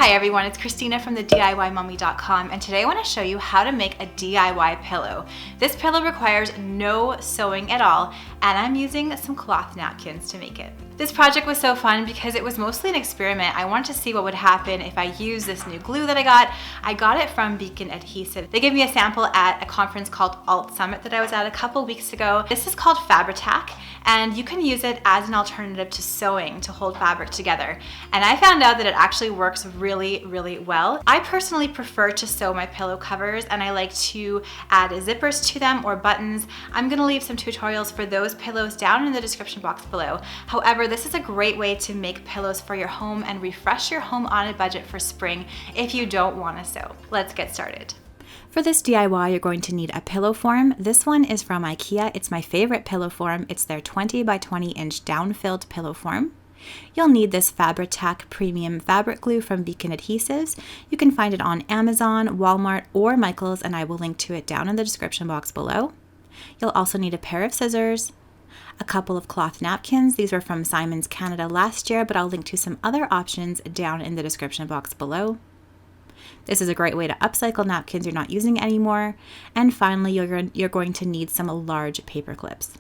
Hi everyone, it's Christina from the DIYmummy.com, and today I want to show you how to make a DIY pillow. This pillow requires no sewing at all, and I'm using some cloth napkins to make it. This project was so fun because it was mostly an experiment. I wanted to see what would happen if I used this new glue that I got. I got it from Beacon Adhesive. They gave me a sample at a conference called Alt Summit that I was at a couple weeks ago. This is called Fabri-Tac, and you can use it as an alternative to sewing to hold fabric together. And I found out that it actually works really, really well. I personally prefer to sew my pillow covers, and I like to add zippers to them or buttons. I'm gonna leave some tutorials for those pillows down in the description box below. However, this is a great way to make pillows for your home and refresh your home on a budget for spring if you don't want to sew. Let's get started. For this DIY, you're going to need a pillow form. This one is from IKEA. It's my favorite pillow form. It's their 20 by 20 inch down-filled pillow form. You'll need this Fabri-Tac premium fabric glue from Beacon Adhesives. You can find it on Amazon, Walmart, or Michaels, and I will link to it down in the description box below. You'll also need a pair of scissors, a couple of cloth napkins. These were from Simon's Canada last year, but I'll link to some other options down in the description box below. This is a great way to upcycle napkins you're not using anymore. And finally, you're going to need some large paper clips.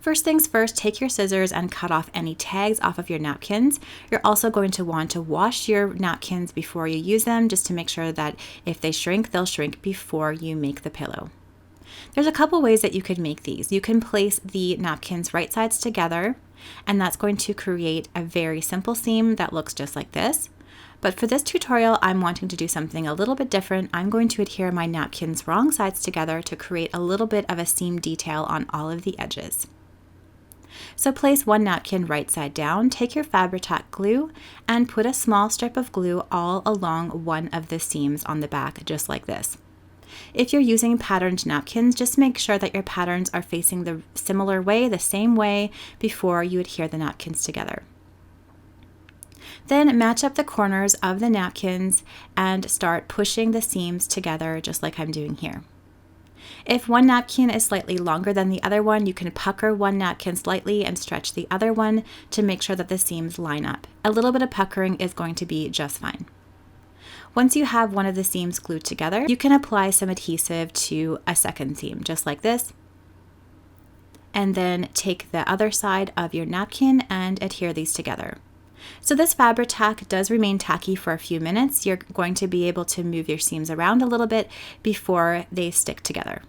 First things first, take your scissors and cut off any tags off of your napkins. You're also going to want to wash your napkins before you use them, just to make sure that if they shrink, they'll shrink before you make the pillow. There's a couple ways that you could make these. You can place the napkins right sides together, and that's going to create a very simple seam that looks just like this. But for this tutorial, I'm wanting to do something a little bit different. I'm going to adhere my napkins wrong sides together to create a little bit of a seam detail on all of the edges. So place one napkin right side down, take your Fabri-Tac glue, and put a small strip of glue all along one of the seams on the back, just like this. If you're using patterned napkins, just make sure that your patterns are facing the similar way, the same way, before you adhere the napkins together. Then match up the corners of the napkins and start pushing the seams together just like I'm doing here. If one napkin is slightly longer than the other one, you can pucker one napkin slightly and stretch the other one to make sure that the seams line up. A little bit of puckering is going to be just fine. Once you have one of the seams glued together, you can apply some adhesive to a second seam, just like this. And then take the other side of your napkin and adhere these together. So this Fabri-Tac does remain tacky for a few minutes. You're going to be able to move your seams around a little bit before they stick together.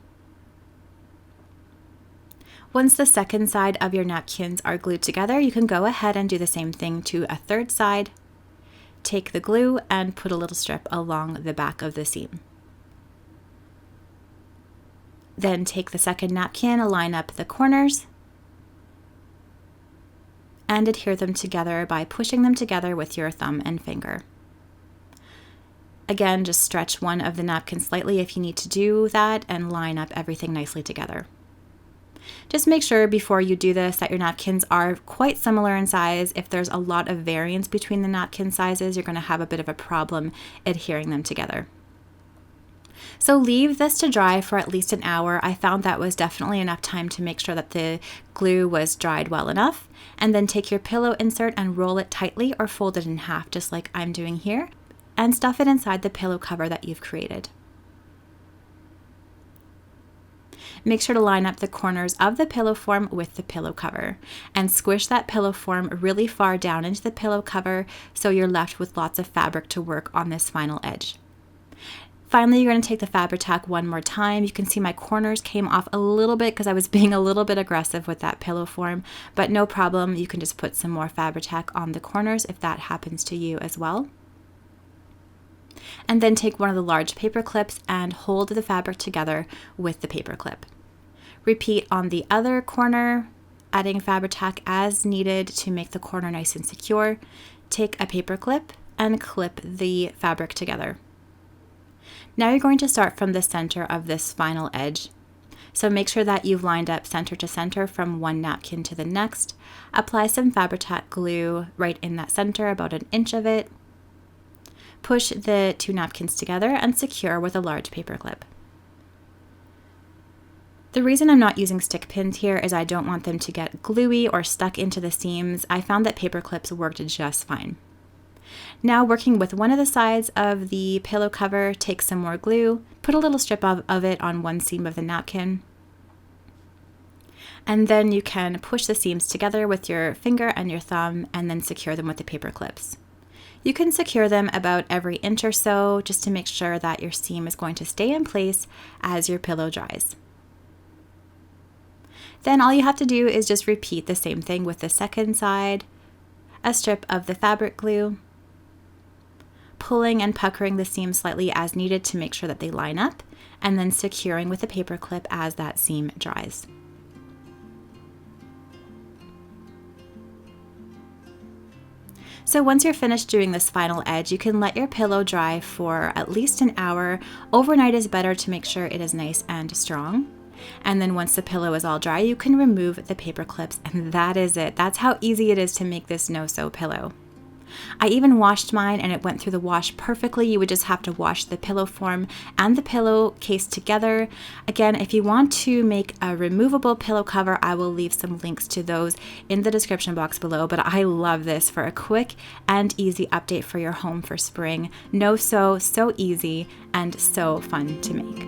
Once the second side of your napkins are glued together, you can go ahead and do the same thing to a third side. Take the glue and put a little strip along the back of the seam. Then take the second napkin, line up the corners, and adhere them together by pushing them together with your thumb and finger. Again, just stretch one of the napkins slightly if you need to do that, and line up everything nicely together. Just make sure before you do this that your napkins are quite similar in size. If there's a lot of variance between the napkin sizes, you're going to have a bit of a problem adhering them together. So leave this to dry for at least an hour. I found that was definitely enough time to make sure that the glue was dried well enough. And then take your pillow insert and roll it tightly or fold it in half, just like I'm doing here, and stuff it inside the pillow cover that you've created. Make sure to line up the corners of the pillow form with the pillow cover and squish that pillow form really far down into the pillow cover so you're left with lots of fabric to work on this final edge. Finally, you're going to take the Fabri-Tac one more time. You can see my corners came off a little bit because I was being a little bit aggressive with that pillow form, but no problem. You can just put some more Fabri-Tac on the corners if that happens to you as well. And then take one of the large paper clips and hold the fabric together with the paper clip. Repeat on the other corner, adding Fabri-Tac as needed to make the corner nice and secure. Take a paper clip and clip the fabric together. Now you're going to start from the center of this final edge. So make sure that you've lined up center to center from one napkin to the next. Apply some Fabri-Tac glue right in that center, about an inch of it. Push the two napkins together and secure with a large paper clip. The reason I'm not using stick pins here is I don't want them to get gluey or stuck into the seams. I found that paper clips worked just fine. Now, working with one of the sides of the pillow cover, take some more glue, put a little strip of it on one seam of the napkin, and then you can push the seams together with your finger and your thumb and then secure them with the paper clips. You can secure them about every inch or so just to make sure that your seam is going to stay in place as your pillow dries. Then all you have to do is just repeat the same thing with the second side, a strip of the fabric glue, pulling and puckering the seam slightly as needed to make sure that they line up, and then securing with a paper clip as that seam dries. So once you're finished doing this final edge, you can let your pillow dry for at least an hour. Overnight is better to make sure it is nice and strong. And then once the pillow is all dry, you can remove the paper clips, and that is it. That's how easy it is to make this no-sew pillow. I even washed mine and it went through the wash perfectly. You would just have to wash the pillow form and the pillowcase together. Again, if you want to make a removable pillow cover, I will leave some links to those in the description box below. But I love this for a quick and easy update for your home for spring. No sew, so easy and so fun to make.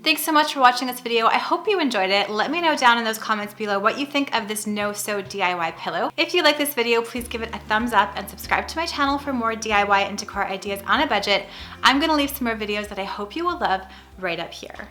Thanks so much for watching this video. I hope you enjoyed it. Let me know down in those comments below what you think of this no-sew DIY pillow. If you like this video, please give it a thumbs up and subscribe to my channel for more DIY and decor ideas on a budget. I'm gonna leave some more videos that I hope you will love right up here.